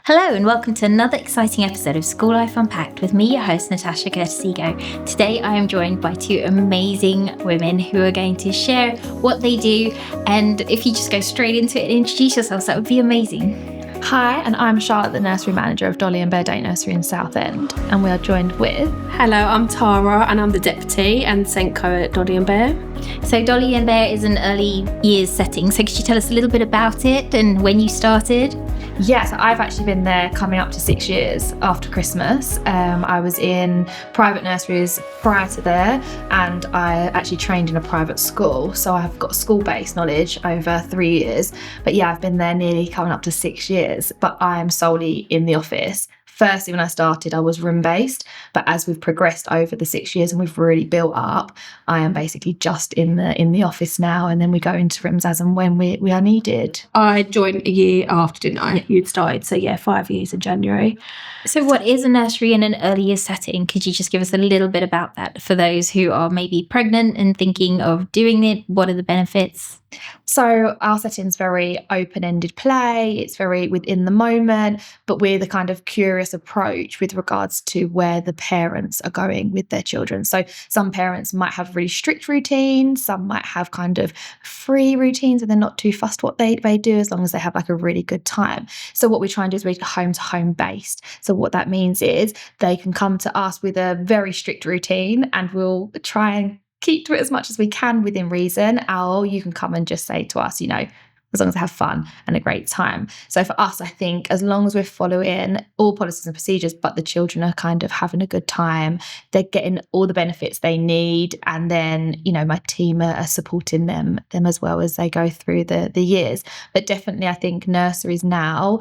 Hello and welcome to another exciting episode of School Life Unpacked with me, your host, Natasha Gertesigo. Today I am joined by two amazing women who are going to share what they do, and if you just go straight into it and introduce yourselves, that would be amazing. Hi, and I'm Charlotte, the nursery manager of Dolly and Bear Nursery in Southend, and we are joined with... Hello, I'm Tara, and I'm the deputy and Senko at Dolly and Bear. So Dolly and Bear is an early years setting, so could you tell us a little bit about it and when you started? Yeah, so I've actually been there coming up to 6 years after Christmas. I was in private nurseries prior to there, and I actually trained in a private school, so I've got school-based knowledge over 3 years. But yeah, I've been there nearly coming up to 6 years, but I am solely in the office. Firstly, when I started, I was room-based, but as we've progressed over the 6 years and we've really built up, I am basically just in the office now, and then we go into rooms as and when we are needed. I joined a year after, didn't I? You'd started, so yeah, 5 years in January. So what is a nursery in an early years setting? Could you just give us a little bit about that for those who are maybe pregnant and thinking of doing it? What are the benefits? So our setting's very open-ended play, it's very within the moment, but with a kind of curious approach with regards to where the parents are going with their children. So some parents might have really strict routines, some might have kind of free routines and they're not too fussed what they do as long as they have like a really good time. So what we try and do is we're home-to-home based. So what that means is they can come to us with a very strict routine and we'll try and keep to it as much as we can within reason. Or you can come and just say to us, as long as they have fun and a great time. So for us, I think as long as we're following all policies and procedures, but the children are kind of having a good time, they're getting all the benefits they need. And then, my team are supporting them as well as they go through the years. But definitely, I think nurseries now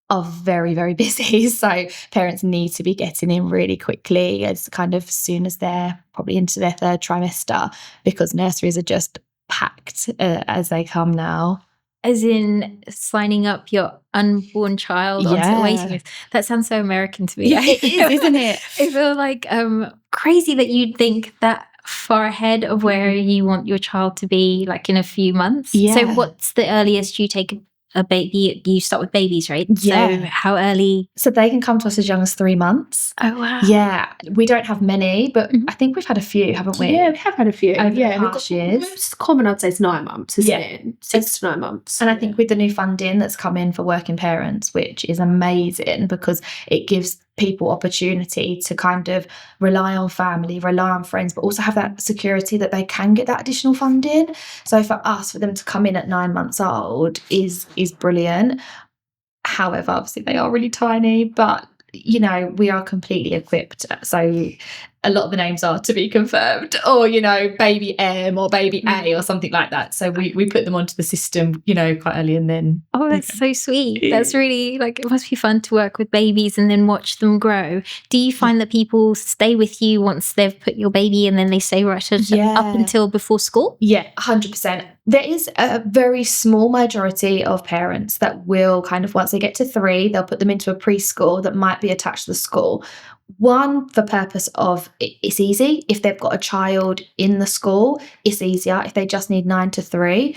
are very, very busy. So parents need to be getting in really quickly as kind of soon as they're probably into their third trimester, because nurseries are just packed as they come now. As in signing up your unborn child onto the waiting list. That sounds so American to me. Yeah, it is, isn't it? I feel like crazy that you'd think that far ahead of where you want your child to be, like in a few months. Yeah. So what's the earliest you take a baby? You start with babies, right? Yeah. So how early? So they can come to us as young as 3 months. Oh, wow. Yeah. We don't have many, but I think we've had a few, haven't we? Yeah, we have had a few. Over the past years. Most common, I'd say, is 9 months, isn't it? 6 to 9 months. And I think with the new funding that's come in for working parents, which is amazing because it gives people opportunity to kind of rely on family, rely on friends, but also have that security that they can get that additional funding. So for us, for them to come in at 9 months old is brilliant. However, obviously they are really tiny, but we are completely equipped. So a lot of the names are to be confirmed, or baby M or baby A or something like that. So we put them onto the system quite early, and then that's so sweet. That's really it must be fun to work with babies and then watch them grow. Do you find that people stay with you once they've put your baby and then they stay right up until before school? Yeah, 100%. There is a very small majority of parents that will kind of, once they get to 3, they'll put them into a preschool that might be attached to the school. One, for purpose of it's easy. If they've got a child in the school, it's easier. If they just need 9 to 3,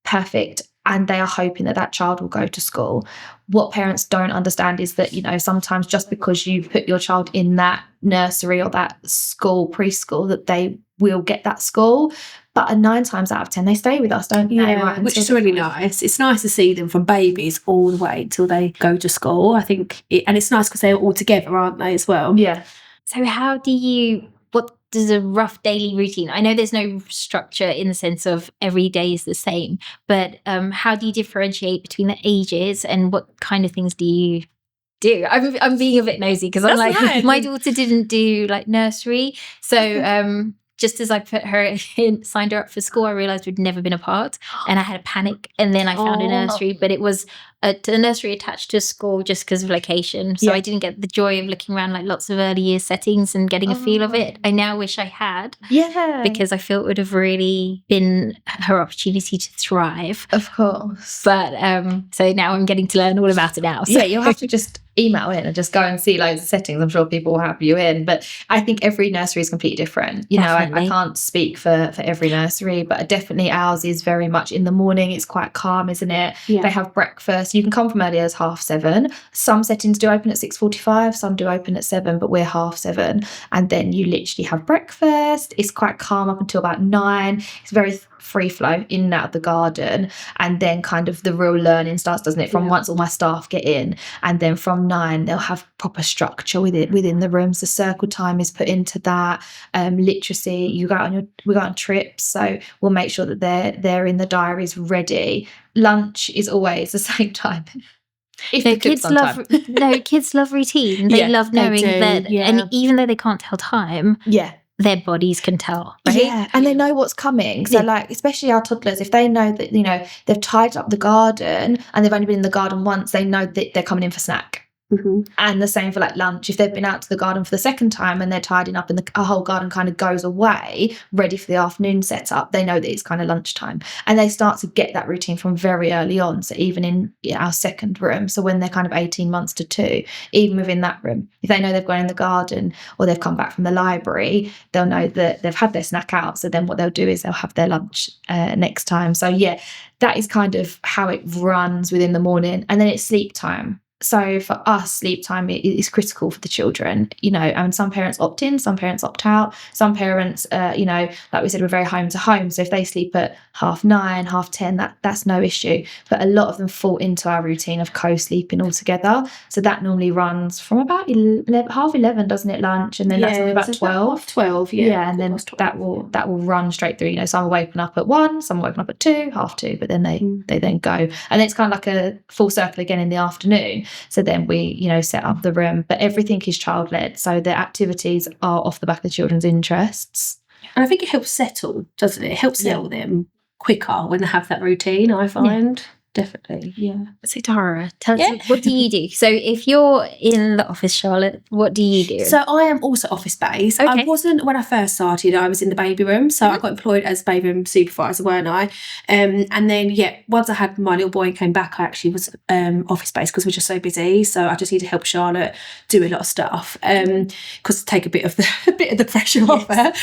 perfect. And they are hoping that child will go to school. What parents don't understand is that, sometimes just because you put your child in that nursery or that school, preschool, that they will get that school. But 9 times out of 10, they stay with us, don't they? Yeah, right, which is really nice. It's nice to see them from babies all the way till they go to school. I think, and it's nice because they're all together, aren't they, as well? Yeah. So what does a rough daily routine? I know there's no structure in the sense of every day is the same, but how do you differentiate between the ages and what kind of things do you do? I'm being a bit nosy because I'm like, nice. My daughter didn't do nursery, so just as I put her in, signed her up for school, I realised we'd never been apart, and I had a panic. And then I found a nursery, but it was a nursery attached to a school just because of location. So I didn't get the joy of looking around lots of early year settings and getting a feel of it. I now wish I had. Yeah. Because I feel it would have really been her opportunity to thrive. Of course. But so now I'm getting to learn all about it now. So yeah, you'll have to just email in and just go and see loads of settings. I'm sure people will have you in. But I think every nursery is completely different. I can't speak for every nursery, but definitely ours is very much in the morning. It's quite calm, isn't it? Yeah. They have breakfast So you can come from early as 7:30. Some settings do open at 6:45, some do open at 7, but we're 7:30. And then you literally have breakfast. It's quite calm up until about 9. It's very free flow in and out of the garden. And then kind of the real learning starts, doesn't it? From once all my staff get in. And then from 9, they'll have proper structure within the rooms. The circle time is put into that. Literacy, we go on trips. So we'll make sure that they're in the diaries ready. Lunch is always the same time. Kids love routine. They love knowing that, and even though they can't tell time, their bodies can tell, right? Yeah, and they know what's coming. So like, especially our toddlers, if they know that, you know, they've tied up the garden and they've only been in the garden once, they know that they're coming in for snack. And the same for like lunch. If they've been out to the garden for the second time and they're tidying up and the whole garden kind of goes away, ready for the afternoon setup, they know that it's kind of lunchtime. And they start to get that routine from very early on. So even in our second room, so when they're kind of 18 months to 2, even within that room, if they know they've gone in the garden or they've come back from the library, they'll know that they've had their snack out. So then what they'll do is they'll have their lunch next time. So that is kind of how it runs within the morning. And then it's sleep time. So for us, sleep time is critical for the children, you know, and some parents opt in, some parents opt out. Some parents, you know, like we said, we're very home to home. So if they sleep at 9:30, 10:30, that's no issue. But a lot of them fall into our routine of co-sleeping all together. So that normally runs from about 11:30, doesn't it, lunch? And then that's normally about 12. 12, and then that will run straight through. You know, some are waking up at 1, some are waking up at 2, 2:30, but then they then go. And then it's kind of like a full circle again in the afternoon. So then we, you know, set up the room, but everything is child-led. So the activities are off the back of the children's interests. And I think it helps settle, doesn't it? It helps settle them quicker when they have that routine, I find. Definitely, yeah. So Tara, tell us, what do you do? So if you're in the office, Charlotte, what do you do? So I am also office-based. I wasn't, when I first started, I was in the baby room. So I got employed as baby room supervisor, weren't I? And then, once I had my little boy and came back, I actually was office-based because we're just so busy. So I just need to help Charlotte do a lot of stuff because to take a bit of the pressure off her.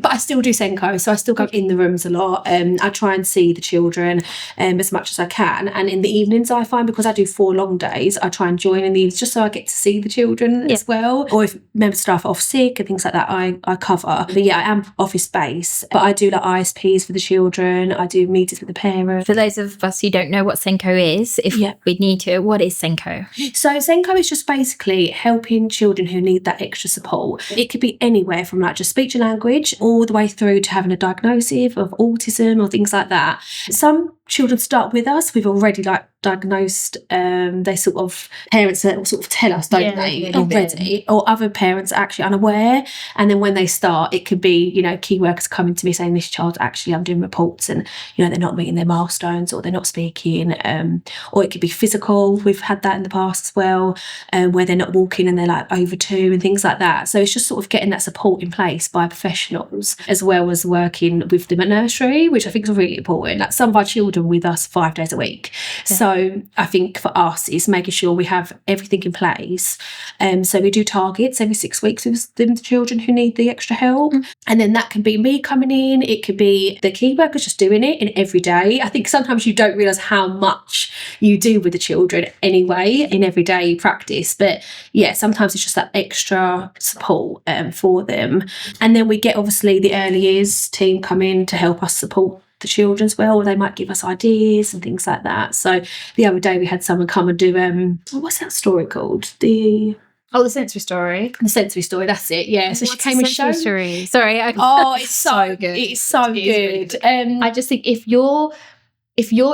But I still do Senko. So I still go in the rooms a lot. I try and see the children as much as I can, and in the evenings I find, because I do 4 long days, I try and join in the evenings just so I get to see the children as well, or if member staff are off sick and things like that, I cover. But I am office based, but I do like ISPs for the children, I do meetings with the parents. For those of us who don't know what Senko is, if we need to, what is Senko? So Senko is just basically helping children who need that extra support. It could be anywhere from like just speech and language all the way through to having a diagnosis of autism or things like that. Some children start with us, we've already like diagnosed, they sort of, parents sort of tell us, don't they, already, or other parents are actually unaware, and then when they start, it could be, you know, key workers coming to me saying this child, actually I'm doing reports and, you know, they're not meeting their milestones or they're not speaking, or it could be physical, we've had that in the past as well, where they're not walking and they're like over 2 and things like that. So it's just sort of getting that support in place by professionals, as well as working with them at nursery, which I think is really important. Like some of our children with us 5 days a week. So I think for us it's making sure we have everything in place. So we do targets every 6 weeks with the children who need the extra help. And then that can be me coming in, it could be the key workers just doing it in every day. I think sometimes you don't realise how much you do with the children anyway in everyday practice. But sometimes it's just that extra support for them. And then we get obviously the early years team come in to help us support the children as well. They might give us ideas and things like that. So the other day we had someone come and do what's that story called? The sensory story. The sensory story, that's it. Yeah. So What's she came and showed. Story? Sorry. It's so good. It's so good. I just think if you're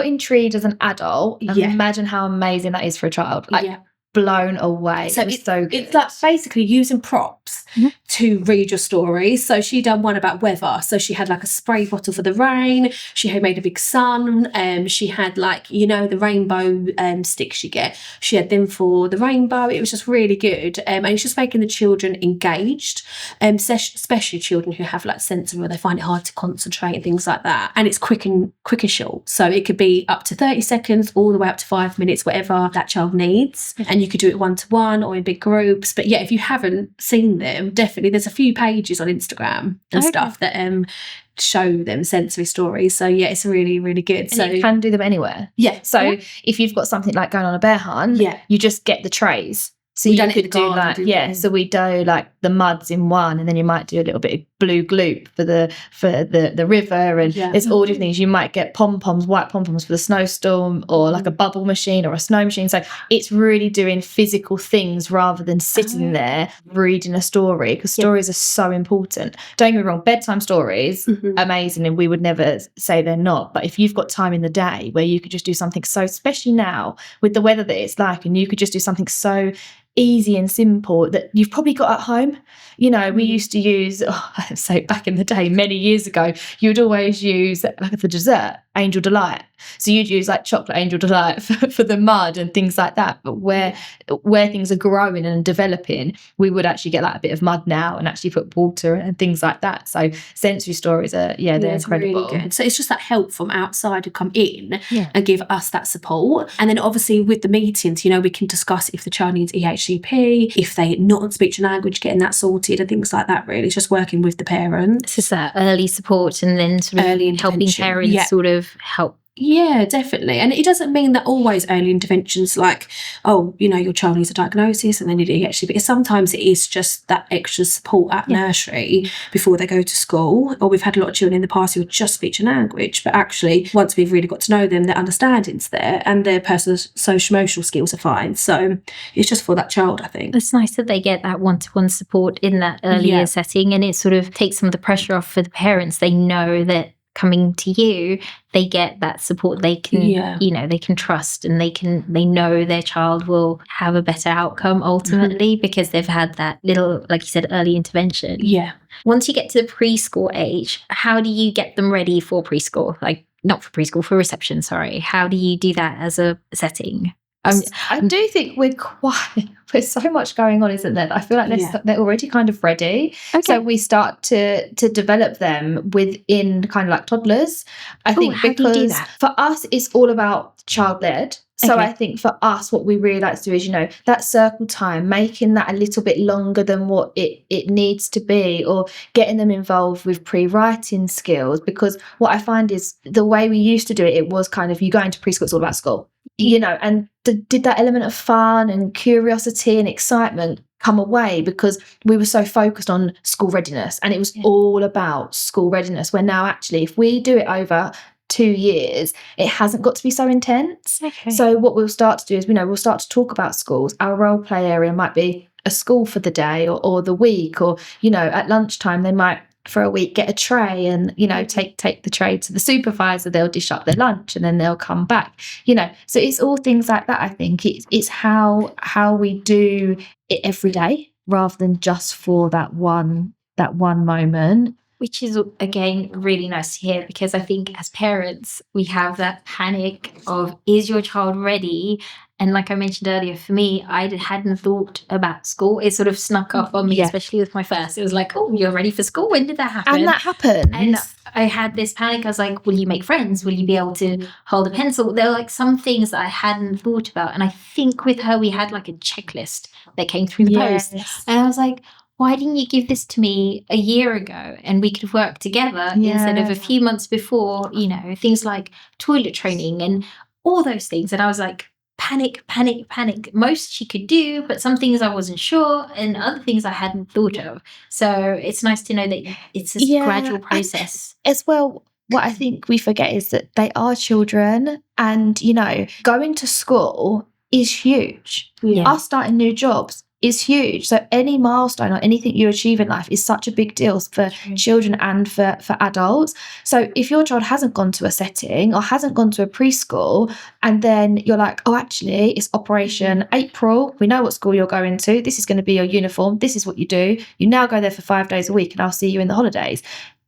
intrigued as an adult, imagine how amazing that is for a child. Blown away. So it's so good. It's like basically using props to read your story. So she done one about weather. So she had like a spray bottle for the rain. She had made a big sun. She had like, you know, the rainbow sticks you get. She had them for the rainbow. It was just really good. And it's just making the children engaged, especially children who have like sensory where they find it hard to concentrate and things like that. And it's quick and short. So it could be up to 30 seconds all the way up to 5 minutes, whatever that child needs. And you could do it 1-to-1 or in big groups. But if you haven't seen them, definitely there's a few pages on Instagram and stuff that show them sensory stories. So yeah, it's really, really good. And so you can do them anywhere. yeah. So if you've got something like going on a bear hunt, you just get the trays. So We you done it in could the do garden, like, didn't we? so we do like the muds in one, and then you might do a little bit of blue gloop for the river, and there's all different things. You might get pom-poms, white pom-poms for the snowstorm, or like a bubble machine or a snow machine. So it's really doing physical things rather than sitting there reading a story, because stories are so important. Don't get me wrong, bedtime stories, amazing, and we would never say they're not. But if you've got time in the day where you could just do something, so especially now with the weather that it's like, and you could just do something so easy and simple that you've probably got at home. You know, we used to use, so back in the day, many years ago, you'd always use, like for dessert, Angel Delight. So you'd use like chocolate Angel Delight for the mud and things like that. But where things are growing and developing, we would actually get like a bit of mud now and actually put water and things like that. So sensory stories are, they're incredible. Really good. So it's just that help from outside to come in and give us that support. And then obviously with the meetings, you know, we can discuss if the child needs EHCP, if they're not on speech and language, getting that sorted and things like that. Really, it's just working with the parents. It's just that early support, and then sort of Early helping intervention. parents sort of help. Yeah, definitely. And it doesn't mean that always early interventions like, oh, you know, your child needs a diagnosis and they need EHCP. Because sometimes it is just that extra support at nursery before they go to school. Or we've had a lot of children in the past who are just speech and language, but actually once we've really got to know them, their understanding's there and their personal social emotional skills are fine. So it's just for that child, I think. It's nice that they get that one-to-one support in that earlier setting, and it sort of takes some of the pressure off for the parents. They know that coming to you, they get that support. They can, you know, they can trust, and they know their child will have a better outcome ultimately because they've had that little, like you said, early intervention. Yeah. Once you get to the preschool age, how do you get them ready for preschool? Like, not for preschool, for reception, sorry. How do you do that as a setting? I do think there's so much going on, isn't there? I feel like they're already kind of ready. Okay. So we start to develop them within kind of like toddlers. I think how because do you do that? For us, it's all about child-led. So I think for us, what we really like to do is, you know, that circle time, making that a little bit longer than what it needs to be, or getting them involved with pre-writing skills. Because what I find is the way we used to do it was kind of, you go into preschool, it's all about school, you know, and did that element of fun and curiosity and excitement come away because we were so focused on school readiness, and it was all about school readiness, where now actually if we do it over 2 years, it hasn't got to be so intense. So what we'll start to do is, you know, we'll start to talk about schools. Our role play area might be a school for the day or the week, or, you know, at lunchtime they might for a week get a tray and, you know, take the tray to the supervisor. They'll dish up their lunch and then they'll come back, you know. So it's all things like that. I think it's how we do it every day rather than just for that one moment. Which is, again, really nice to hear, because I think as parents, we have that panic of, is your child ready? And like I mentioned earlier, for me, I hadn't thought about school. It sort of snuck up on me, especially with my first. It was like, oh, you're ready for school? When did that happen? And that happened. And I had this panic. I was like, will you make friends? Will you be able to hold a pencil? There were like some things that I hadn't thought about. And I think with her, we had like a checklist that came through the post. And I was like, why didn't you give this to me a year ago and we could work together instead of a few months before, you know, things like toilet training and all those things. And I was like, panic. Most she could do, but some things I wasn't sure and other things I hadn't thought of. So it's nice to know that it's a gradual process. As well, what I think we forget is that they are children, and, you know, going to school is huge. Us starting new jobs is huge. So any milestone or anything you achieve in life is such a big deal for children and for adults. So if your child hasn't gone to a setting or hasn't gone to a preschool, and then you're like, oh, actually, it's Operation April. We know what school you're going to. This is going to be your uniform. This is what you do. You now go there for 5 days a week and I'll see you in the holidays.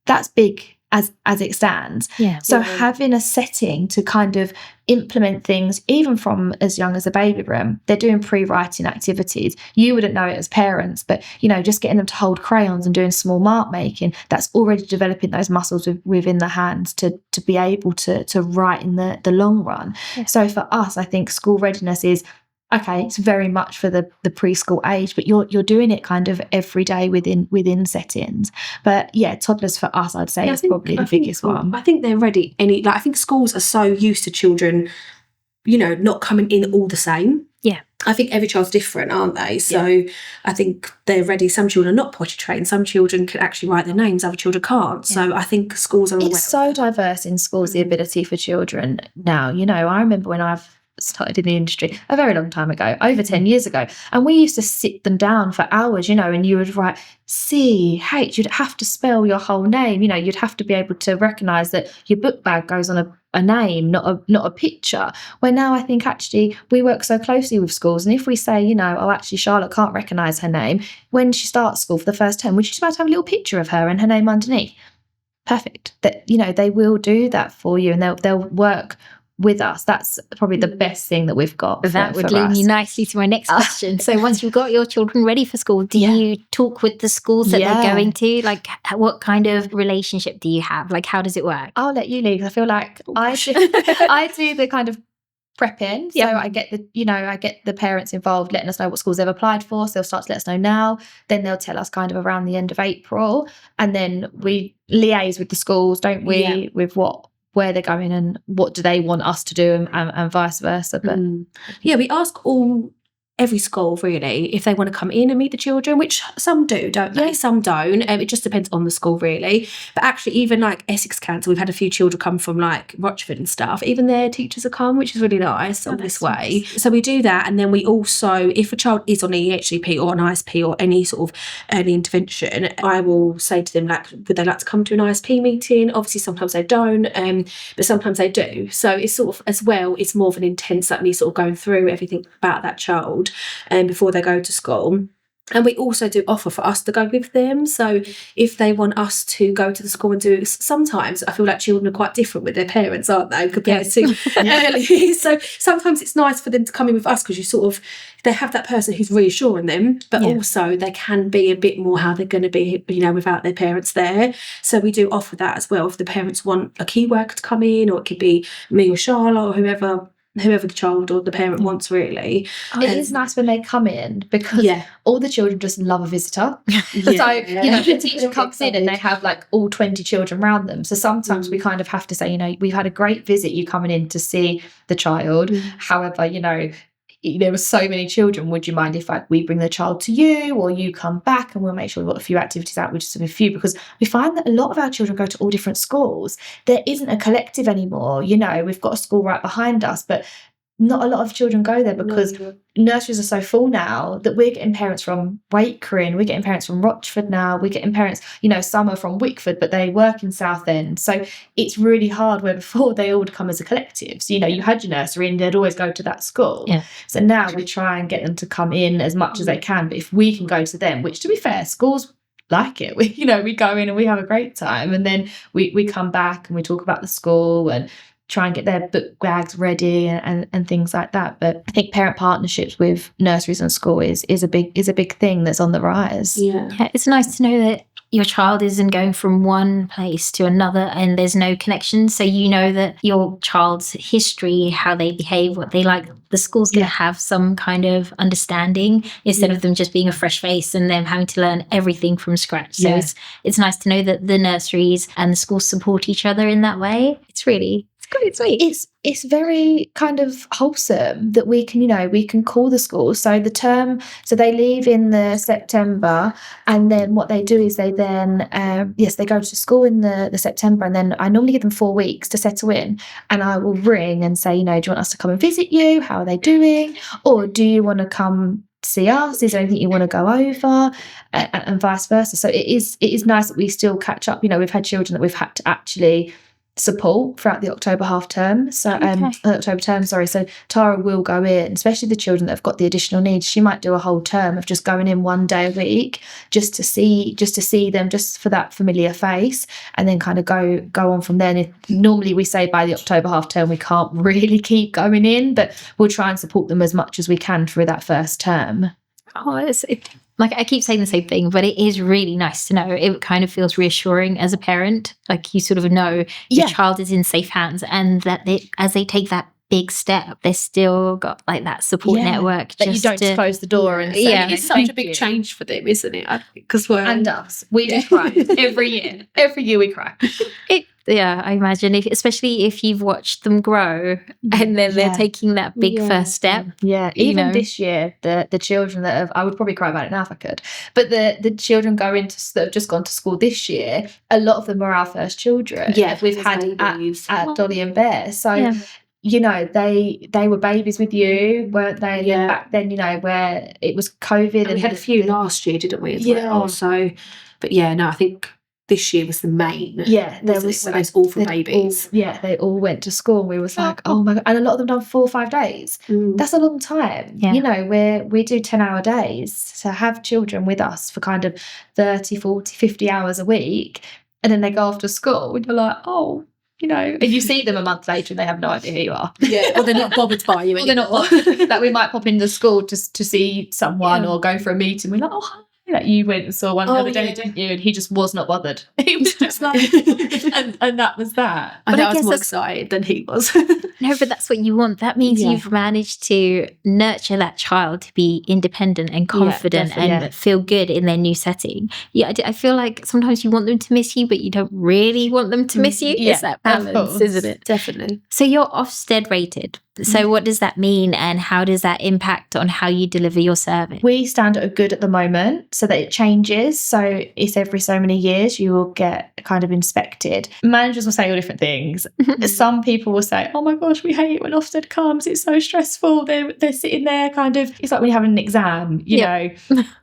That's big as it stands. So having a setting to kind of implement things, even from as young as a baby room, they're doing pre-writing activities. You wouldn't know it as parents, but, you know, just getting them to hold crayons and doing small mark making, that's already developing those muscles within the hands to be able to write in the long run. So for us, I think school readiness is okay, it's very much for the preschool age, but you're doing it kind of every day within settings. But yeah, toddlers for us, I'd say, is probably the biggest one. I think they're ready. I think schools are so used to children, not coming in all the same. Yeah. I think every child's different, aren't they? So I think they're ready. Some children are not potty trained. Some children can actually write their names. Other children can't. So I think schools are aware. It's so diverse in schools, the ability for children now. I remember when I've started in the industry a very long time ago, over 10 years ago, and we used to sit them down for hours, and you would write CH, you'd have to spell your whole name, you'd have to be able to recognise that your book bag goes on a name, not a picture. Where now I think actually we work so closely with schools, and if we say, oh, actually Charlotte can't recognise her name, when she starts school for the first term, would you just about to have a little picture of her and her name underneath? Perfect. That they will do that for you, and they'll work with us. That's probably the best thing that we've got. That would lead me nicely to my next question. So once you've got your children ready for school, do you talk with the schools that they're going to? Like, what kind of relationship do you have? Like, how does it work? I'll let you lead, because I feel like I do the kind of prepping. So I get the parents involved, letting us know what schools they've applied for. So they'll start to let us know now. Then they'll tell us kind of around the end of April, and then we liaise with the schools, don't we? With where they're going and what do they want us to do, and vice versa. But we ask every school really if they want to come in and meet the children, which some do, don't they? Some don't. It just depends on the school really. But actually, even like Essex Council, we've had a few children come from like Rochford and stuff. Even their teachers have come, which is really nice all this way. Nice. So we do that, and then we also, if a child is on EHCP or an ISP or any sort of early intervention, I will say to them, like, would they like to come to an ISP meeting? Obviously, sometimes they don't, but sometimes they do. So it's sort of, as well, it's more of an intense, like me sort of going through everything about that child before they go to school. And we also do offer for us to go with them. So if they want us to go to the school and do, sometimes I feel like children are quite different with their parents, aren't they, compared to early. So sometimes it's nice for them to come in with us, because they have that person who's reassuring them, but also they can be a bit more how they're going to be, without their parents there. So we do offer that as well. If the parents want a key worker to come in, or it could be me or Charlotte or whoever the child or the parent wants, really. It is nice when they come in, because all the children just love a visitor. So the teacher comes in and they have like all 20 children around them. So sometimes we kind of have to say, we've had a great visit, you coming in to see the child. However, there were so many children, would you mind if we bring the child to you, or you come back, and we'll make sure we've got a few activities out with just a few, because we find that a lot of our children go to all different schools. There isn't a collective anymore. We've got a school right behind us, but not a lot of children go there, because nurseries are so full now that we're getting parents from Wakering, we're getting parents from Rochford now, we're getting parents, some are from Wickford, but they work in Southend. So it's really hard, where before they all would come as a collective. So, you had your nursery and they'd always go to that school. Yeah. So now we try and get them to come in as much as they can. But if we can go to them, which, to be fair, schools like it, we go in and we have a great time, and then we come back and we talk about the school and try and get their book bags ready and things like that. But I think parent partnerships with nurseries and school is a big thing that's on the rise. Yeah, it's nice to know that your child isn't going from one place to another and there's no connection. So you know that your child's history, how they behave, what they like, the school's going to have some kind of understanding, instead of them just being a fresh face and them having to learn everything from scratch. So it's nice to know that the nurseries and the schools support each other in that way. It's quite sweet. It's very kind of wholesome that we can call the school. So they leave in the September, and then what they do is they then they go to school in the September, and then I normally give them 4 weeks to settle in, and I will ring and say, do you want us to come and visit you? How are they doing? Or do you want to come see us? Is there anything you want to go over? And vice versa. So it is nice that we still catch up. We've had children that we've had to actually support throughout the October half term. So October term, sorry. So Tara will go in, especially the children that have got the additional needs. She might do a whole term of just going in 1 day a week just to see them, just for that familiar face, and then kind of go on from there. And normally we say by the October half term we can't really keep going in, but we'll try and support them as much as we can through that first term. Like, I keep saying the same thing, but it is really nice to know. It kind of feels reassuring as a parent. Like, you sort of know your child is in safe hands, and that as they take that big step, they've still got like that support network. That you don't just close the door and say, it's such a big change for them, isn't it? Because and us, we do cry every year. Every year we cry. I imagine, especially if you've watched them grow and then they're taking that big first step. Yeah, even this year, the children that have, I would probably cry about it now if I could, but the children that have just gone to school this year, a lot of them are our first children. Yeah, we've had at Dolly and Bear. So, you know, they were babies with you, weren't they? And then back then, you know, where it was COVID. And we had a few last year, didn't we, as well? So, but I think this year was the main. Yeah, there was those awful babies. They all went to school and we was like, oh my God. And a lot of them done 4 or 5 days. That's a long time. Yeah. You know, we do 10-hour days. To have children with us for kind of 30, 40, 50 hours a week, and then they go off to school and you're like, oh, you know, and you see them a month later and they have no idea who you are. Yeah, or they're not bothered by you. Or they're not bothered. That we might pop into school to see someone or go for a meeting. We're like, oh, hi. Like you went and saw one the other day, didn't you? And he just was not bothered. He was just like, and that was that. But I was more excited than he was. No, but that's what you want. That means you've managed to nurture that child to be independent and confident and feel good in their new setting. Yeah, I feel like sometimes you want them to miss you, but you don't really want them to miss you. It's that balance, isn't it? Definitely. So you're Ofsted rated. So what does that mean, and how does that impact on how you deliver your service? We stand at a good at the moment, so that it changes. So it's every so many years you will get kind of inspected. Managers will say all different things. Some people will say, oh my gosh, we hate it when Ofsted comes. It's so stressful. They're sitting there kind of, it's like when you have an exam, you know.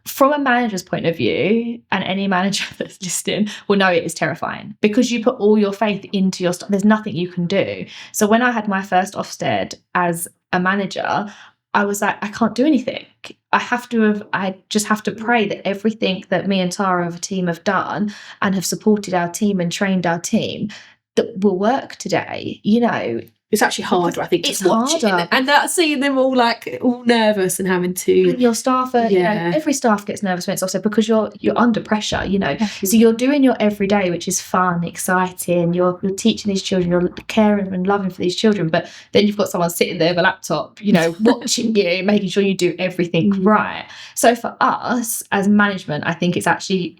From a manager's point of view, and any manager that's listening will know it is terrifying because you put all your faith into your stuff. There's nothing you can do. So when I had my first Ofsted as a manager, I was like, I can't do anything. I just have to pray that everything that me and Tara of a team have done and have supported our team and trained our team that will work today, you know. It's actually harder, I think, it's to watch harder. it. And that seeing them all nervous and having to. And your staff are, you know, every staff gets nervous when it's Ofsted because you're under pressure, you know. So you're doing your everyday, which is fun, exciting. You're teaching these children, you're caring and loving for these children, but then you've got someone sitting there with a laptop, you know, watching you, making sure you do everything right. So for us as management, I think it's actually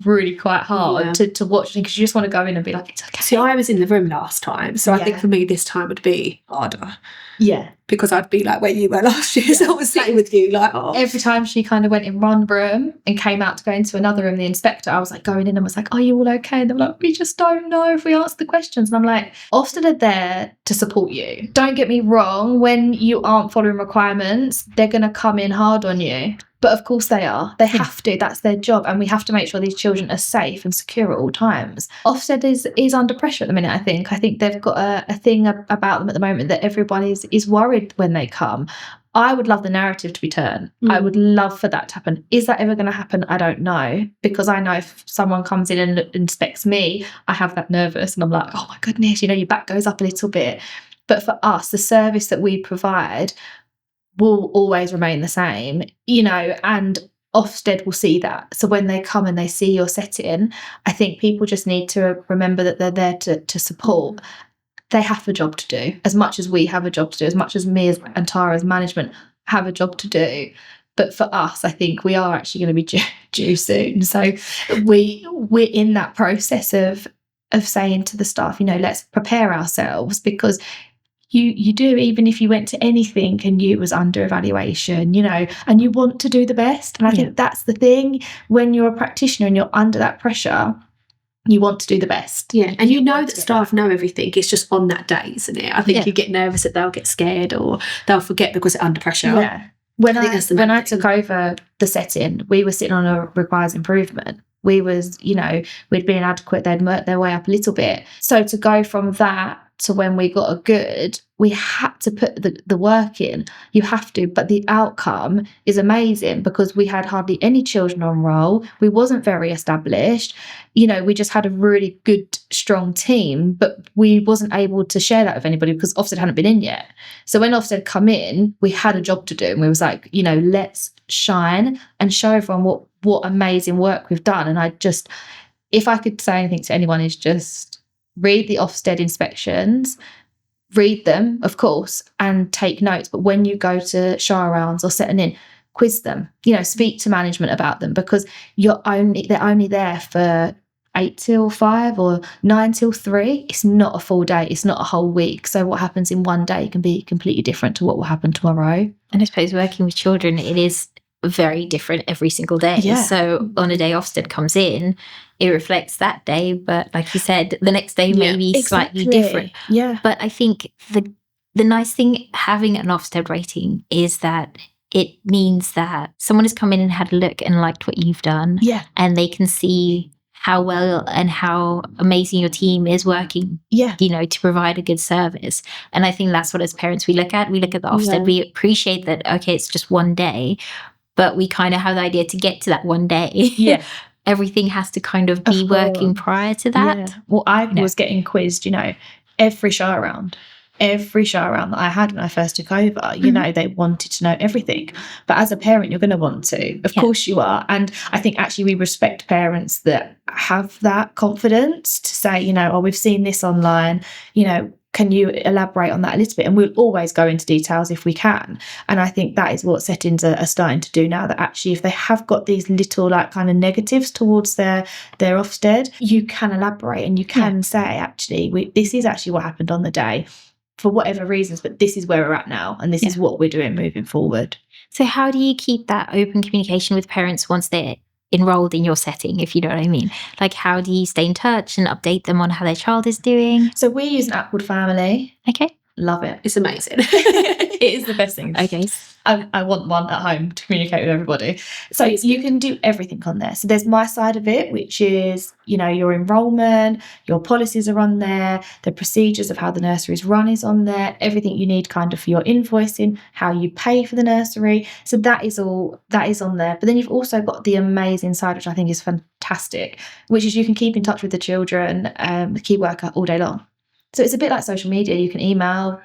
really quite hard to watch because you just want to go in and be like, it's okay. See, I was in the room last time, so I think for me this time would be harder. Yeah. Because I'd be like where you were last year, so I was sitting with you like, oh. Every time she kind of went in one room and came out to go into another room, the inspector, I was like going in and was like, are you all okay? And they were like, we just don't know if we answer the questions. And I'm like, Ofsted are there to support you. Don't get me wrong, when you aren't following requirements, they're going to come in hard on you. But of course they are. They have to. That's their job. And we have to make sure these children are safe and secure at all times. Ofsted is under pressure at the minute, I think. I think they've got a thing about them at the moment that everyone is worried when they come. I would love the narrative to be turned. I would love for that to happen. Is that ever going to happen? I don't know. Because I know if someone comes in and inspects me, I have that nervous and I'm like, oh my goodness, you know, your back goes up a little bit. But for us, the service that we provide will always remain the same, you know, and Ofsted will see that. So when they come and they see your setting, I think people just need to remember that they're there to support. They have a job to do, as much as we have a job to do, as much as me and Tara as management have a job to do. But for us, I think we are actually going to be due soon. So we're in that process of saying to the staff, you know, let's prepare ourselves because you do, even if you went to anything and you was under evaluation, you know, and you want to do the best. And I think that's the thing, when you're a practitioner and you're under that pressure, you want to do the best. Yeah, and you know that staff know everything. It's just on that day, isn't it? I think you get nervous that they'll get scared or they'll forget because they're under pressure. Yeah. When I took over the setting, we were sitting on a requires improvement. We was, you know, we'd been inadequate. They'd worked their way up a little bit. So to go from that to when we got a good, we had to put the work in. You have to, but the outcome is amazing because we had hardly any children on roll. We wasn't very established. You know, we just had a really good, strong team, but we wasn't able to share that with anybody because Ofsted hadn't been in yet. So when Ofsted come in, we had a job to do, and we was like, you know, let's shine and show everyone what amazing work we've done. And I just, if I could say anything to anyone, is just read the Ofsted inspections, read them, of course, and take notes. But when you go to shower rounds or setting in, quiz them, speak to management about them, because they're only there for 8 till 5 or 9 till 3. It's not a full day. It's not a whole week. So what happens in one day can be completely different to what will happen tomorrow. And I suppose working with children, it is very different every single day. Yeah. So on a day Ofsted comes in, it reflects that day. But like you said, the next day may be slightly different. Yeah. But I think the nice thing having an Ofsted rating is that it means that someone has come in and had a look and liked what you've done. Yeah. And they can see how well and how amazing your team is working, to provide a good service. And I think that's what as parents we look at. We look at the Ofsted, we appreciate that, okay, it's just one day, but we kind of have the idea to get to that one day. Yeah. Everything has to kind of be working prior to that. Yeah. Well, I was getting quizzed, every shower round that I had when I first took over, they wanted to know everything. But as a parent, you're going to want to. Of course you are. And I think actually we respect parents that have that confidence to say, we've seen this online, can you elaborate on that a little bit? And we'll always go into details if we can. And I think that is what settings are starting to do now, that actually if they have got these little kind of negatives towards their Ofsted, you can elaborate and you can say, actually, this is actually what happened on the day, for whatever reasons, but this is where we're at now and this is what we're doing moving forward. So how do you keep that open communication with parents once they're enrolled in your setting, if you know what I mean? Like, how do you stay in touch and update them on how their child is doing? So we use an app called Family. Okay. Love it. It's amazing. It is the best thing. Okay. I want one at home to communicate with everybody. So you can do everything on there. So there's my side of it, which is, your enrolment, your policies are on there, the procedures of how the nursery is run is on there, everything you need kind of for your invoicing, how you pay for the nursery. So that is on there. But then you've also got the amazing side, which I think is fantastic, which is you can keep in touch with the children, the key worker all day long. So it's a bit like social media. You can email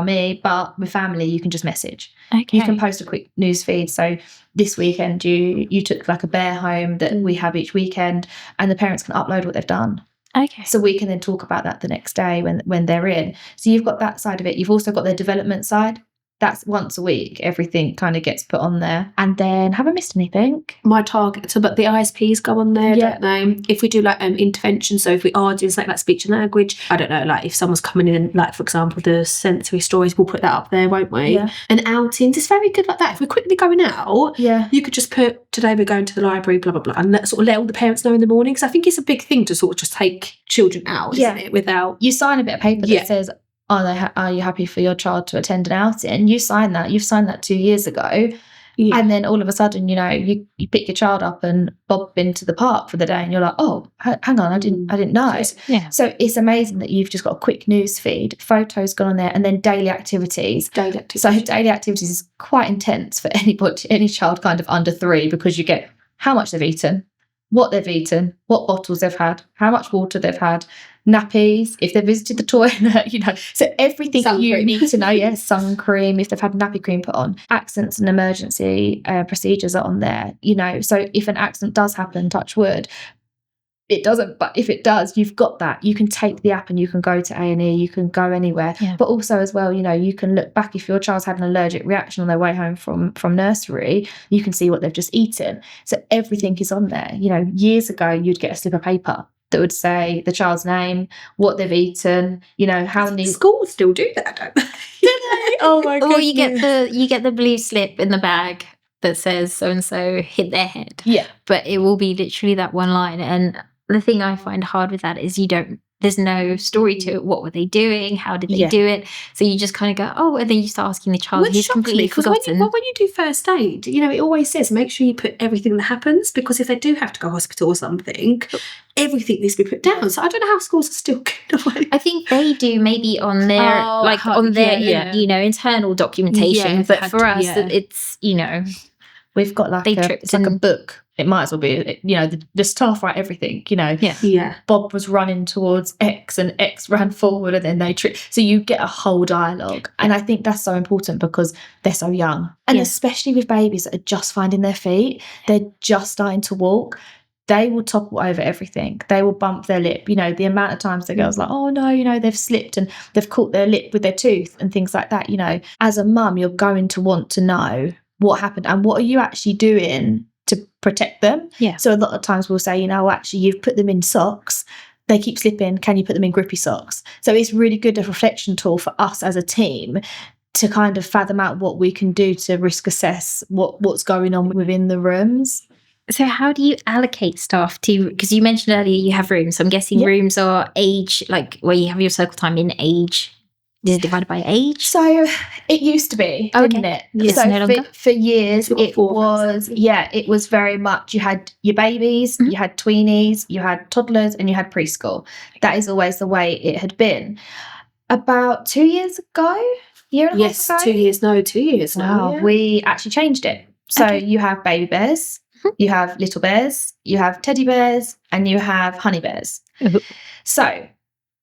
me, but with Family, you can just message. Okay. You can post a quick news feed. So this weekend, you took like a bear home that we have each weekend, and the parents can upload what they've done. Okay. So we can then talk about that the next day when they're in. So you've got that side of it. You've also got their development side. That's once a week. Everything kind of gets put on there. And then, have I missed anything? My target, but the ISPs go on there, don't they? If we do intervention, so if we are doing something like speech and language, I don't know, like if someone's coming in, like for example, the sensory stories, we'll put that up there, won't we? Yeah. And outings, it's very good like that. If we're quickly going out, you could just put, today we're going to the library, blah, blah, blah, and let all the parents know in the morning. Because I think it's a big thing to sort of just take children out, isn't it? Without... You sign a bit of paper that says, are you happy for your child to attend an outing? You sign that. You've signed that 2 years ago. Yeah. And then all of a sudden, you pick your child up and bob into the park for the day, and you're like, oh, hang on, I didn't know. Yeah. So it's amazing that you've just got a quick news feed, photos gone on there, and then daily activities. So daily activities is quite intense for any child kind of under 3, because you get how much they've eaten, what they've eaten, what bottles they've had, how much water they've had, nappies, if they've visited the toilet, so everything you need to know. Sun cream, if they've had nappy cream put on. Accidents and emergency procedures are on there, so if an accident does happen, touch wood, it doesn't, but if it does, you've got that. You can take the app and you can go to A&E, you can go anywhere. But also as well, you can look back if your child's had an allergic reaction on their way home from nursery, you can see what they've just eaten. So everything is on there. Years ago, you'd get a slip of paper that would say the child's name, what they've eaten, how many... Schools still do that, don't they? Oh my goodness. Or you get the blue slip in the bag that says so-and-so hit their head. Yeah. But it will be literally that one line. And the thing I find hard with that is there's no story to it. What were they doing? How did they do it? So you just kind of go, oh, and then you start asking the child who's completely forgotten. When you do first aid, it always says make sure you put everything that happens, because if they do have to go to hospital or something, everything needs to be put down. So I don't know how schools are still getting away. I think they do maybe on their internal documentation, but for us, it's we've got like it's like a book. It might as well be, the staff write everything, Bob was running towards X and X ran forward and then they tripped. So you get a whole dialogue. And I think that's so important because they're so young. And especially with babies that are just finding their feet, they're just starting to walk. they will topple over everything. They will bump their lip. You know, the amount of times the girl's like, oh no, you know, they've slipped and they've caught their lip with their tooth and things like that. You know, as a mum, you're going to want to know what happened and what are you actually doing to protect them. Yeah. So a lot of times we'll say, you know, actually you've put them in socks. They keep slipping. Can you put them in grippy socks? So it's really good a reflection tool for us as a team to kind of fathom out what we can do to risk assess what's going on within the rooms. So how do you allocate staff to, because you mentioned earlier you have rooms, so I'm guessing rooms are age, like where you have your circle time in age. Is it divided by age? So it used to be, didn't it? Yes, so no longer? for years it was very much, you had your babies, you had tweenies, you had toddlers and you had preschool. That is always the way it had been. About 2 years ago, year and a half ago? 2 years. No, 2 years now. Wow, we actually changed it. So you have baby bears, you have little bears, you have teddy bears, and you have honey bears. So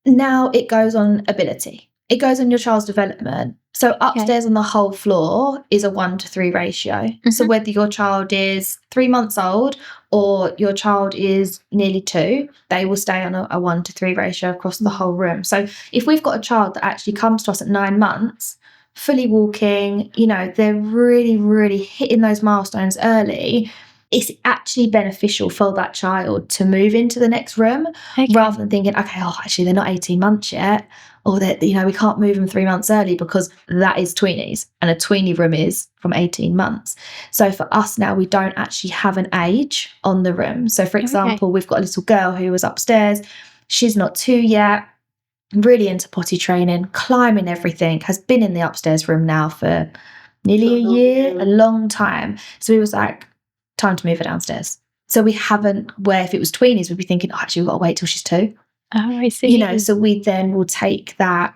now it goes on ability. It goes on your child's development. So upstairs on the whole floor is a 1-to-3 ratio. So whether your child is 3 months old or your child is nearly 2, they will stay on a 1-to-3 ratio across the whole room. So if we've got a child that actually comes to us at 9 months, fully walking, you know, they're really, really hitting those milestones early, it's actually beneficial for that child to move into the next room rather than thinking, okay, actually they're not 18 months yet, or that, you know, we can't move them 3 months early because that is tweenies and a tweenie room is from 18 months. So for us now, we don't actually have an age on the room. So for example, we've got a little girl who was upstairs. She's not 2 yet, really into potty training, climbing everything, has been in the upstairs room now for nearly a year, a long time. So we was like, time to move her downstairs. So we haven't, where if it was tweenies, we'd be thinking, actually, we've got to wait till she's 2. Oh, I see. You know, so we then will take that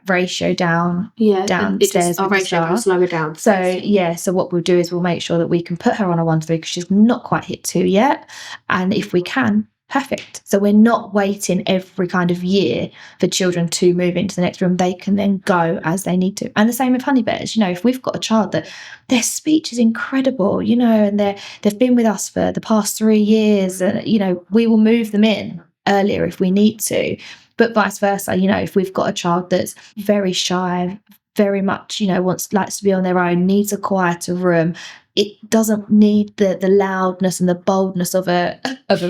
ratio down downstairs. Our ratio goes lower down. So what we'll do is we'll make sure that we can put her on a 1-to-3 because she's not quite hit 2 yet. And if we can, perfect. So we're not waiting every kind of year for children to move into the next room. They can then go as they need to. And the same with honey bears. You know, if we've got a child that their speech is incredible, you know, and they've been with us for the past 3 years, and you know, we will move them in earlier if we need to. But vice versa, you know, if we've got a child that's very shy, very much, you know, likes to be on their own, needs a quieter room, it doesn't need the loudness and the boldness of a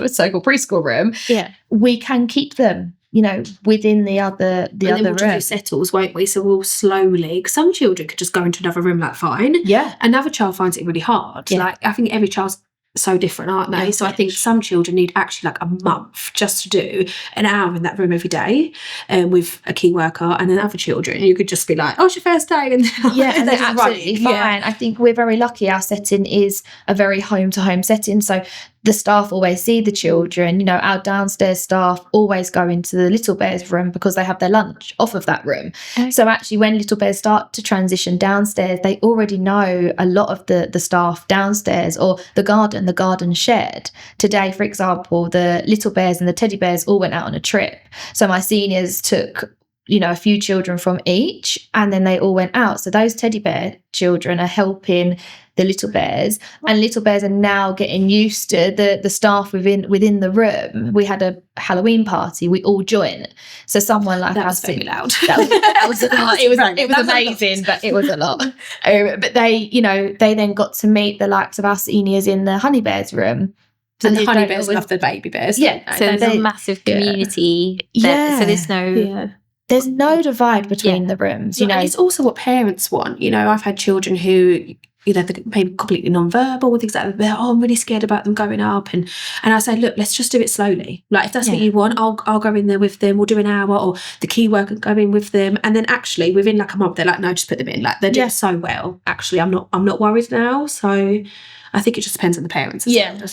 so-called preschool room. Yeah, we can keep them, you know, within the other room. Do settles, won't we? So we'll slowly, because some children could just go into another room like fine. Yeah, another child finds it really hard. Yeah. Like I think every child's so different, aren't they? So I think some children need actually like a month just to do an hour in that room every day with a key worker, and then other children you could just be like, oh, it's your first day, and and they're absolutely fine. I think we're very lucky. Our setting is a very home-to-home setting, so the staff always see the children. You know, our downstairs staff always go into the little bears room because they have their lunch off of that room. So actually when little bears start to transition downstairs, they already know a lot of the staff downstairs, or the garden shed. Today, for example, the little bears and the teddy bears all went out on a trip. So my seniors took, you know, a few children from each, and then they all went out. So those teddy bear children are helping the little bears, and little bears are now getting used to the staff within the room. We had a Halloween party, we all joined. So someone like that us, was very loud. That was a lot. It was amazing, but it was a lot. But they then got to meet the likes of our seniors in the honey bears room. And the honey bears love the baby bears. Yeah, so there's a massive community. So there's no. Yeah. There's no divide between the rooms, you know. And it's also what parents want. You know, I've had children who, you know, they're maybe completely non-verbal, things like that. They're, I'm really scared about them going up. And I say, look, let's just do it slowly. Like, if that's what you want, I'll go in there with them. We'll do an hour, or the key worker can go in with them. And then actually within like a month, they're like, no, just put them in. Like, they're doing so well. Actually, I'm not worried now. So I think it just depends on the parents.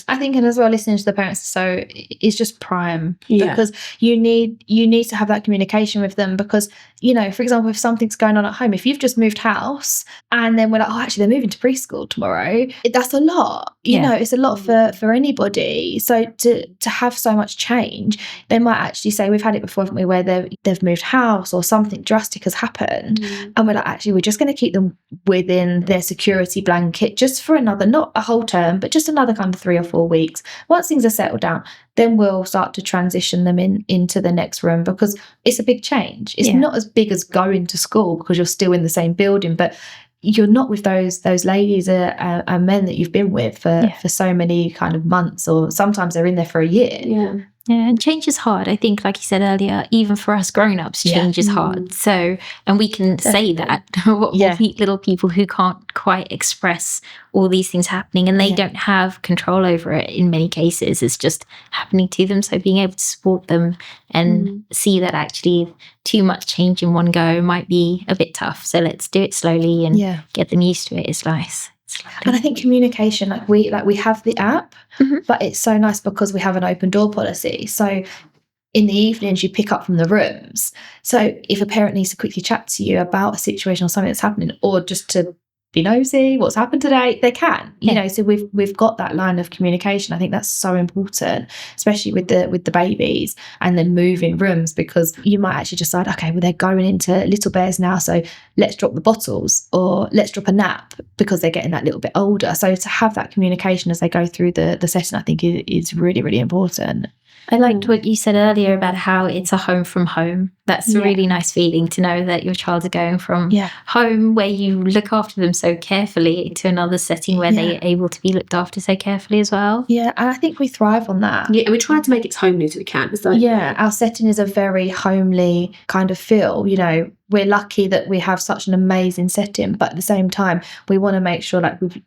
I think, and as well, listening to the parents, so it's just prime because you need to have that communication with them, because, you know, for example, if something's going on at home, if you've just moved house and then we're like, oh, actually they're moving to preschool tomorrow, that's a lot. You know, it's a lot for anybody. So to have so much change, they might actually say, we've had it before, haven't we, where they've moved house or something drastic has happened, and we're like, actually, we're just going to keep them within their security blanket just for another, not a whole term, but just another kind of 3 or 4 weeks. Once things are settled down, then we'll start to transition them into the next room, because it's a big change. It's not as big as going to school, because you're still in the same building, but you're not with those ladies and men that you've been with for so many kind of months, or sometimes they're in there for a year. Yeah, and change is hard. I think, like you said earlier, even for us grown-ups, change is hard. So, and we can say that. We'll meet little people who can't quite express all these things happening, and they don't have control over it in many cases. It's just happening to them. So being able to support them and see that actually too much change in one go might be a bit tough. So let's do it slowly and get them used to it. It's nice. And I think communication, we have the app, but it's so nice because we have an open door policy. So in the evenings, you pick up from the rooms. So if a parent needs to quickly chat to you about a situation or something that's happening, or just to be nosy, what's happened today, they can. You know, so we've got that line of communication. I think that's so important, especially with the babies, and then moving rooms, because you might actually decide, okay, well, they're going into Little Bears now, so let's drop the bottles, or let's drop a nap, because they're getting that little bit older. So to have that communication as they go through the session, I think is really, really important. I liked what you said earlier about how it's a home from home. That's a really nice feeling, to know that your child is going from home, where you look after them so carefully, to another setting where they're able to be looked after so carefully as well. Yeah, and I think we thrive on that. Yeah, and we try to make it as homely as we can. So our setting is a very homely kind of feel. You know, we're lucky that we have such an amazing setting, but at the same time, we want to make sure, like, we've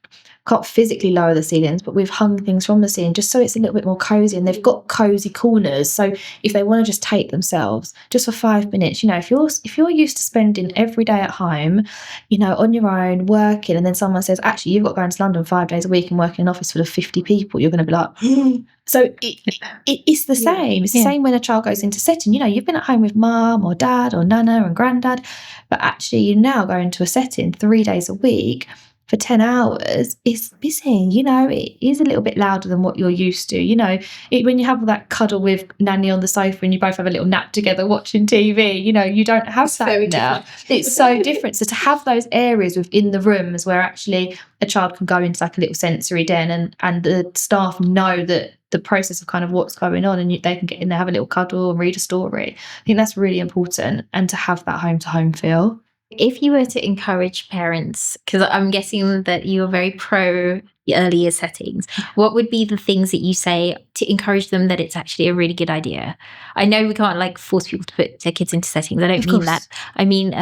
can't physically lower the ceilings, but we've hung things from the ceiling just so it's a little bit more cozy, and they've got cozy corners. So if they want to just take themselves just for 5 minutes, you know, if you're used to spending every day at home, you know, on your own working, and then someone says, actually, you've got to go into London 5 days a week and work in an office full of 50 people, you're going to be like, So it's the same. It's the same when a child goes into setting. You know, you've been at home with mum or dad or nana and granddad, but actually you now go into a setting 3 days a week for 10 hours. It's busy. You know, it is a little bit louder than what you're used to. You know, when you have that cuddle with nanny on the sofa and you both have a little nap together watching TV, you know, you don't have that now. It's so different. So to have those areas within the rooms where actually a child can go into like a little sensory den, and the staff know that the process of kind of what's going on, and they can get in there, have a little cuddle and read a story. I think that's really important, and to have that home-to-home feel. If you were to encourage parents, because I'm guessing that you're very pro earlier settings, what would be the things that you say to encourage them that it's actually a really good idea? I know we can't like force people to put their kids into settings. I don't mean that. I mean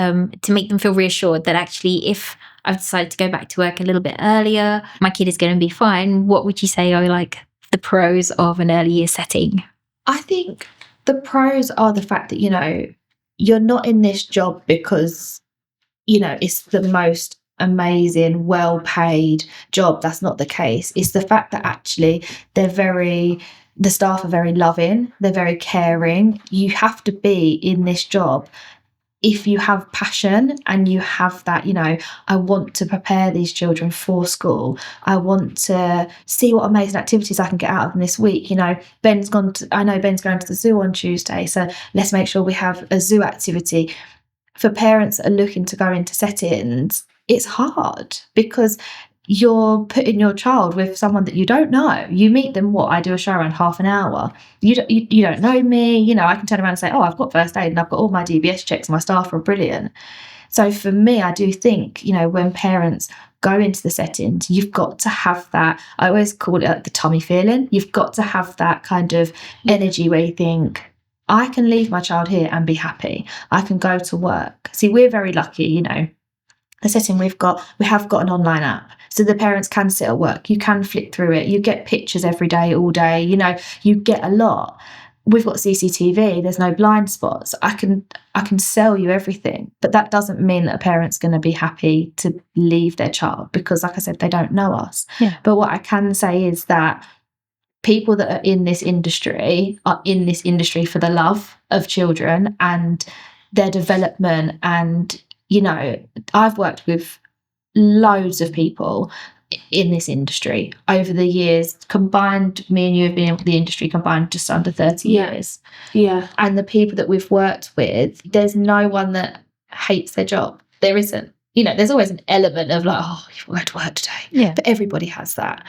to make them feel reassured that actually, if I've decided to go back to work a little bit earlier, my kid is going to be fine. What would you say are like the pros of an early year setting? I think the pros are the fact that, you know, you're not in this job because, you know, it's the most amazing, well-paid job. That's not the case. It's the fact that actually the staff are very loving, they're very caring. You have to be in this job if you have passion and you have that, you know, I want to prepare these children for school. I want to see what amazing activities I can get out of them this week. You know, I know Ben's going to the zoo on Tuesday, so let's make sure we have a zoo activity. For parents that are looking to go into settings, it's hard because you're putting your child with someone that you don't know. You meet them, I do a show around half an hour. You don't know me. You know, I can turn around and say, oh, I've got first aid and I've got all my DBS checks. My staff are brilliant. So for me, I do think, you know, when parents go into the settings, you've got to have that, I always call it like the tummy feeling. You've got to have that kind of energy where you think, I can leave my child here and be happy. I can go to work. See, we're very lucky, you know. The setting we have got an online app. So the parents can sit at work. You can flick through it. You get pictures every day, all day. You know, you get a lot. We've got CCTV. There's no blind spots. I can sell you everything. But that doesn't mean that a parent's going to be happy to leave their child because, like I said, they don't know us. Yeah. But what I can say is that people that are in this industry are in this industry for the love of children and their development. And, you know, I've worked with loads of people in this industry over the years. Combined, me and you have been in the industry combined just under 30 years. Yeah. And the people that we've worked with, there's no one that hates their job. There isn't. there's always an element of like, oh, you've got to work today. Yeah. But everybody has that.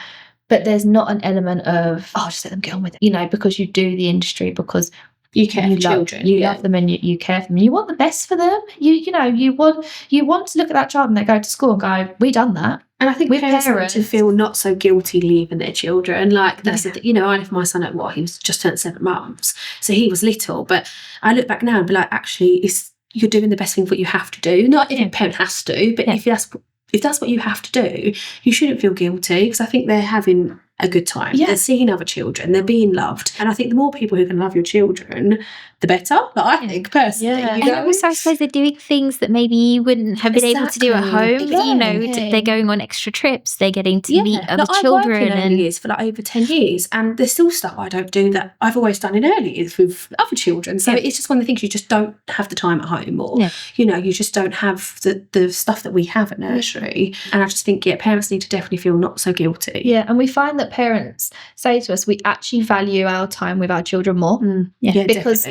But there's not an element of, oh, just let them get on with it, because you do the industry, because you care for children. You love them, and you care for them. You want the best for them. You want to look at that child and they go to school and go, we done that. And I think parents need to feel not so guilty leaving their children. Like, that's I left my son at he was just turned 7 months. So he was little. But I look back now and be like, actually, you're doing the best thing for what you have to do. Not every parent has to, but if that's what you have to do, you shouldn't feel guilty, because I think they're having a good time. They're seeing other children, they're being loved. And I think the more people who can love your children, the better. I think, personally. And also, I suppose they're doing things that maybe you wouldn't have been able to do at home. They're going on extra trips, they're getting to meet other children. I've worked in early years for over 10 years, and there's still stuff I don't do that I've always done in early years with other children. So it's just one of the things, you just don't have the time at home, or you just don't have the stuff that we have at nursery. And I just think parents need to definitely feel not so guilty. And we find that parents say to us, we actually value our time with our children more. Because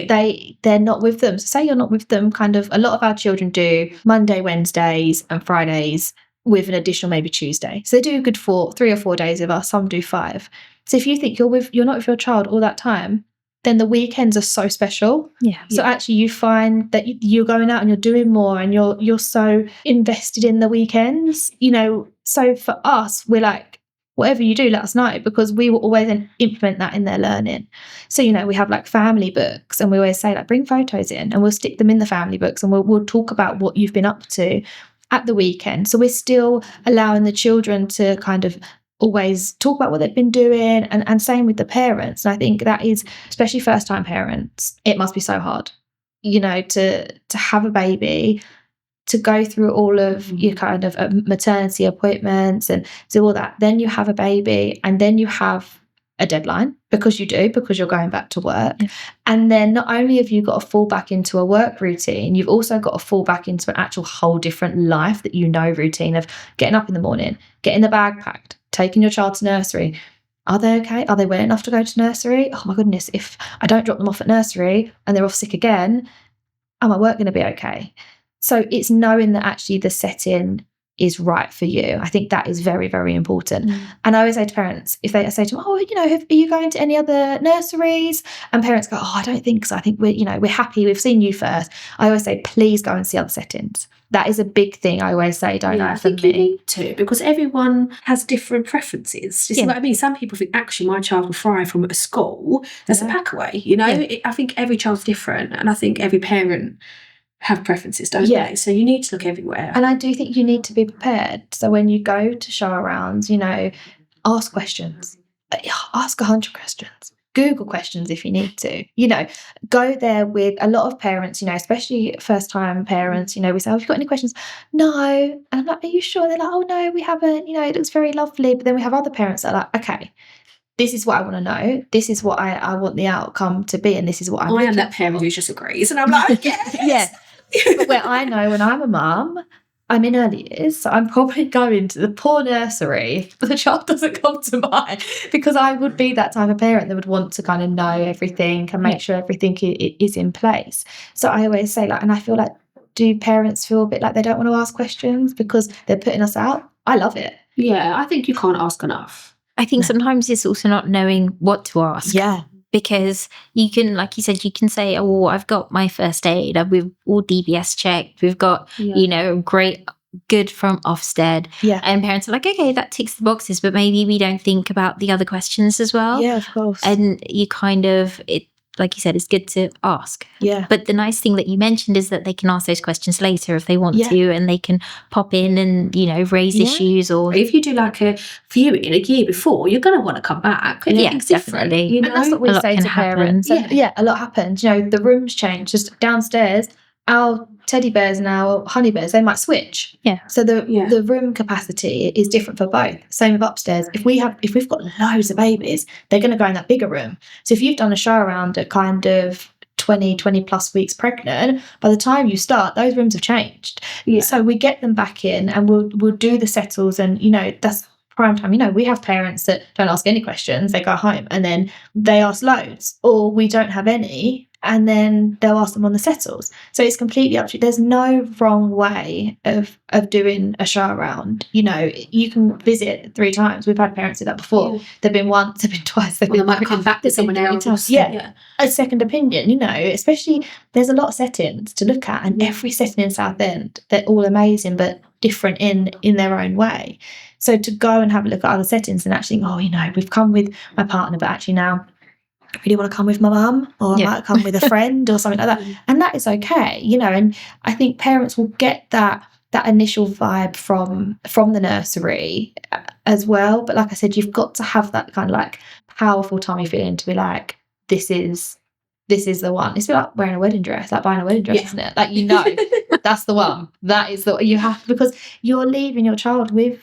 they're not with them. So say you're not with them, kind of, a lot of our children do Monday, Wednesdays and Fridays with an additional maybe Tuesday. So they do a good 3 or 4 days with us, some do 5. So if you think you're not with your child all that time, then the weekends are so special. So actually you find that you're going out and you're doing more, and you're so invested in the weekends. So for us, we're like, whatever you do, let us know, because we will always then implement that in their learning. So, we have like family books, and we always say, like, bring photos in, and we'll stick them in the family books, and we'll talk about what you've been up to at the weekend. So we're still allowing the children to kind of always talk about what they've been doing, and same with the parents. And I think that is, especially first-time parents, it must be so hard, to have a baby, to go through all of your kind of maternity appointments and do all that. Then you have a baby, and then you have a deadline, because you're going back to work. And then not only have you got to fall back into a work routine, you've also got to fall back into an actual whole different life routine of getting up in the morning, getting the bag packed, taking your child to nursery. Are they okay? Are they well enough to go to nursery? Oh my goodness, if I don't drop them off at nursery and they're off sick again, am my work going to be okay? So it's knowing that actually the setting is right for you. I think that is very, very important. And I always say to parents, if they say to them, are you going to any other nurseries? And parents go, I don't think so. I think we're happy. We've seen you first. I always say, please go and see other settings. That is a big thing. I always say, don't know. I think you need to, because everyone has different preferences. You see what I mean? Some people think, actually, my child will thrive from a school that's a pack away. I think every child's different, and I think every parent have preferences, don't they? So you need to look everywhere. And I do think you need to be prepared. So when you go to show arounds, ask questions. Ask 100 questions. Google questions if you need to. Go there with a lot of parents, especially first-time parents, we say, have you got any questions? No. And I'm like, are you sure? They're like, oh, no, we haven't. It looks very lovely. But then we have other parents that are like, okay, this is what I want to know. This is what I want the outcome to be. And this is what I am that parent who just agrees. And I'm like, yes. But where I know when I'm a mum, I'm in early years, so I'm probably going to the poor nursery, but the child doesn't come to mine, because I would be that type of parent that would want to kind of know everything and make sure everything is in place. So I always say, and I feel like, do parents feel a bit like they don't want to ask questions because they're putting us out? I love it. Yeah, I think you can't ask enough. I think sometimes it's also not knowing what to ask. Yeah. Because you can, like you said, you can say, oh, I've got my first aid, we've all DBS checked, we've got, great, good from Ofsted. Yeah. And parents are like, okay, that ticks the boxes, but maybe we don't think about the other questions as well. Yeah, of course. And you kind of, like you said, it's good to ask. Yeah. But the nice thing that you mentioned is that they can ask those questions later if they want to, and they can pop in and, raise issues. Or if you do like a viewing a year before, you're going to want to come back. And definitely. And that's what we say to parents. A lot happens. The rooms change. Just downstairs, our teddy bears and our honey bears, they might switch. Yeah. So the room capacity is different for both. Same with upstairs. If we've got loads of babies, they're going to go in that bigger room. So if you've done a show around at kind of 20 plus weeks pregnant, by the time you start, those rooms have changed. Yeah. So we get them back in, and we'll do the settles, and that's prime time. We have parents that don't ask any questions. They go home and then they ask loads, or we don't have any, and then they'll ask them on the settles. So it's completely up to you. There's no wrong way of doing a show around. You know, you can visit 3 times. We've had parents do that before. Yeah. They've been once, they've been twice, they've Well, been they might come back to someone else. Yeah. A second opinion, you know, especially there's a lot of settings to look at, and every setting in Southend, they're all amazing, but different in their own way. So to go and have a look at other settings and actually, oh, you know, we've come with my partner, but actually now I really want to come with my mum, or I might come with a friend or something like that. And that is okay, you know, and I think parents will get that initial vibe from the nursery as well. But like I said, you've got to have that kind of like powerful tummy feeling to be like, this is the one. It's a bit like wearing a wedding dress, like buying a wedding dress, isn't it? Like, you know, that's the one. That is you have, because you're leaving your child with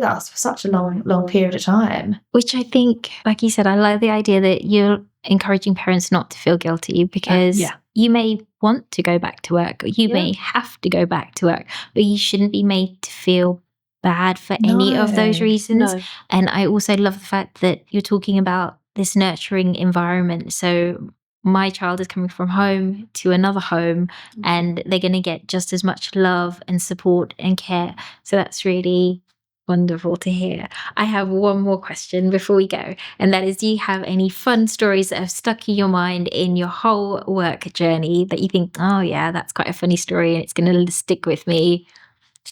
us for such a long period of time. Which I think, like you said, I like the idea that you're encouraging parents not to feel guilty, because you may want to go back to work, or you may have to go back to work, but you shouldn't be made to feel bad for any of those reasons. No. And I also love the fact that you're talking about this nurturing environment. So my child is coming from home to another home, and they're going to get just as much love and support and care. So that's really wonderful to hear. I have one more question before we go, and that is, do you have any fun stories that have stuck in your mind in your whole work journey that you think, oh yeah, that's quite a funny story and it's going to stick with me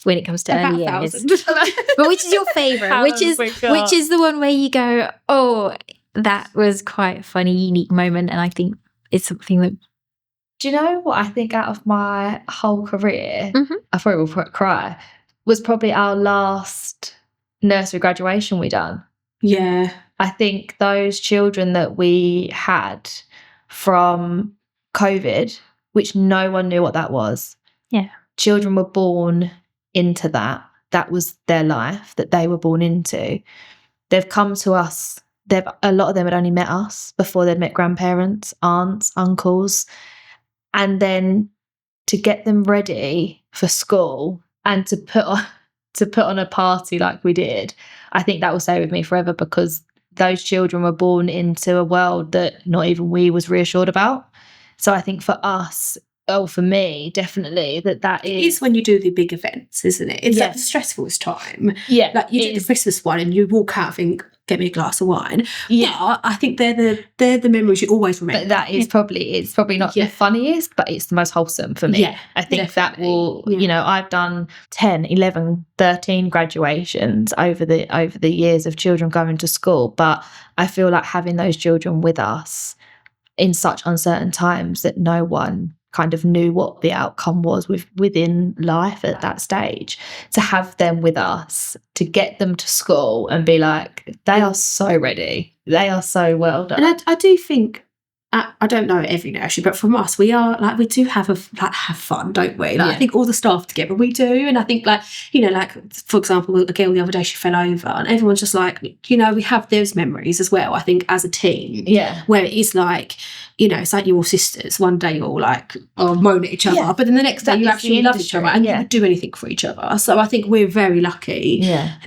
when it comes to early years? But which is your favourite? which is the one where you go, oh, that was quite a funny, unique moment, and I think it's something that... Do you know what I think out of my whole career, I probably will cry, was probably our last nursery graduation we done. Yeah. I think those children that we had from COVID, which no one knew what that was. Yeah. Children were born into that. That was their life that they were born into. They've come to us. A lot of them had only met us before they'd met grandparents, aunts, uncles. And then to get them ready for school and to put on a party like we did, I think that will stay with me forever, because those children were born into a world that not even we was reassured about. So I think for us, for me, definitely that is... It is when you do the big events, isn't it? It's like the stressfulest time. Yeah. Like you do the Christmas one and you walk out and think, get me a glass of wine. Yeah. But I think they're the memories you always remember. But that is it's probably not the funniest, but it's the most wholesome for me. Yeah, I think definitely. That will, you know, I've done 10, 11, 13 graduations over the years of children going to school, but I feel like having those children with us in such uncertain times that no one kind of knew what the outcome was within life at that stage, to have them with us, to get them to school and be like, they are so ready, they are so well done. And I do think, I don't know every nursery, but from us, we are like, we do have fun, don't we? Like I think all the staff together, we do. And I think, like, you know, like for example, a girl the other day, she fell over, and everyone's just like, you know, we have those memories as well, I think, as a team. Yeah. Where it is like, you know, it's like you're all sisters. One day you're all like, moan at each other, but then the next day you actually love each other and you do anything for each other. So I think we're very lucky,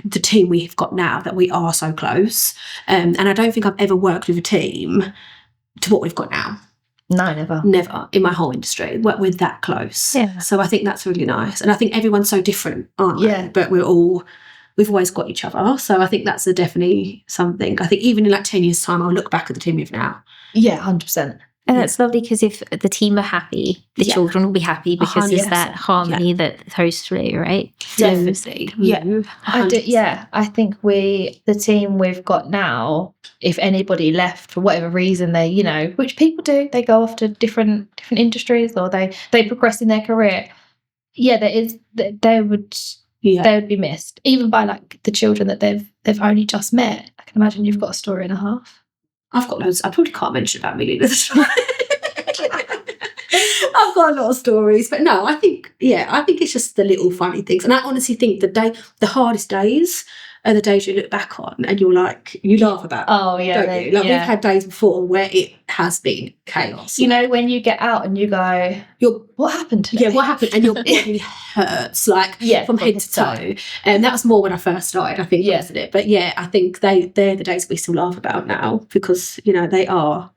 the team we've got now, that we are so close. And I don't think I've ever worked with a team to what we've got now. No, Never in my whole industry. We're that close. Yeah. So I think that's really nice. And I think everyone's so different, aren't they? But we've always got each other. So I think that's definitely something. I think even in like 10 years' time, I'll look back at the team we've now. Yeah, 100%. And that's lovely, because if the team are happy, the children will be happy, because there's that harmony that throws through, right? Definitely. I think the team we've got now, if anybody left for whatever reason, they, you know, which people do, they go off to different industries, or they progress in their career. Yeah, they would be missed, even by like the children that they've only just met. I can imagine you've got a story and a half. I've got loads. I probably can't mention about me leaving the story. I've got a lot of stories, but no, I think it's just the little funny things. And I honestly think the hardest days are the days you look back on and you're like, you laugh about. Oh yeah, don't you? Like we've had days before where it has been chaos. You know, when you get out and you go, what happened today? Yeah, what happened? And your body hurts, like from head to toe. And that was more when I first started, I think, wasn't it? But yeah, I think they're the days we still laugh about now, because, you know, they are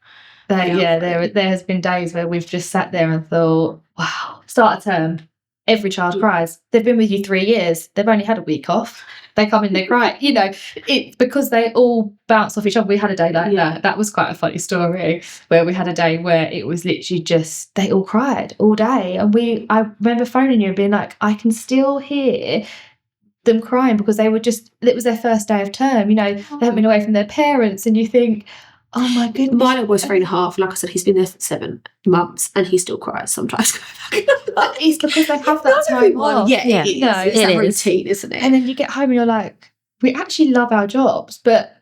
There has been days where we've just sat there and thought, wow, start a term, every child cries. They've been with you 3 years. They've only had a week off. They come in, they cry. It's because they all bounce off each other. We had a day like that. That was quite a funny story, where we had a day where it was literally just, they all cried all day. And I remember phoning you and being like, I can still hear them crying because it was their first day of term. They haven't been away from their parents, and you think, oh my goodness. My little boy's 3.5. Like I said, he's been there for 7 months and he still cries sometimes. But it's because they have that time off. Yeah. It's that routine, isn't it? And then you get home and you're like, we actually love our jobs, but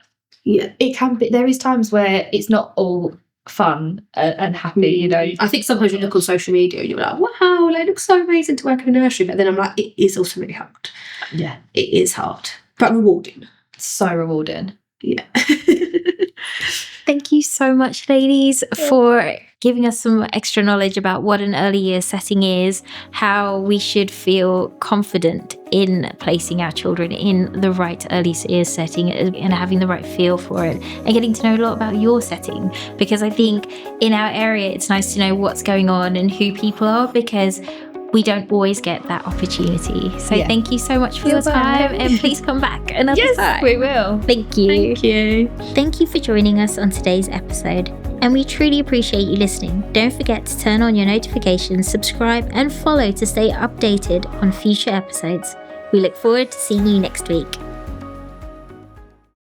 it can be, there is times where it's not all fun and happy, I think sometimes you look on social media and you're like, wow, they look so amazing to work in a nursery. But then I'm like, it is also really hard. Yeah. It is hard, but rewarding. So rewarding. Yeah. Thank you so much, ladies, for giving us some extra knowledge about what an early years setting is, how we should feel confident in placing our children in the right early years setting and having the right feel for it, and getting to know a lot about your setting, because I think in our area it's nice to know what's going on and who people are, because we don't always get that opportunity. So thank you so much for your time, and please come back another time. Yes, we will. Thank you. Thank you. Thank you for joining us on today's episode, and we truly appreciate you listening. Don't forget to turn on your notifications, subscribe, and follow to stay updated on future episodes. We look forward to seeing you next week.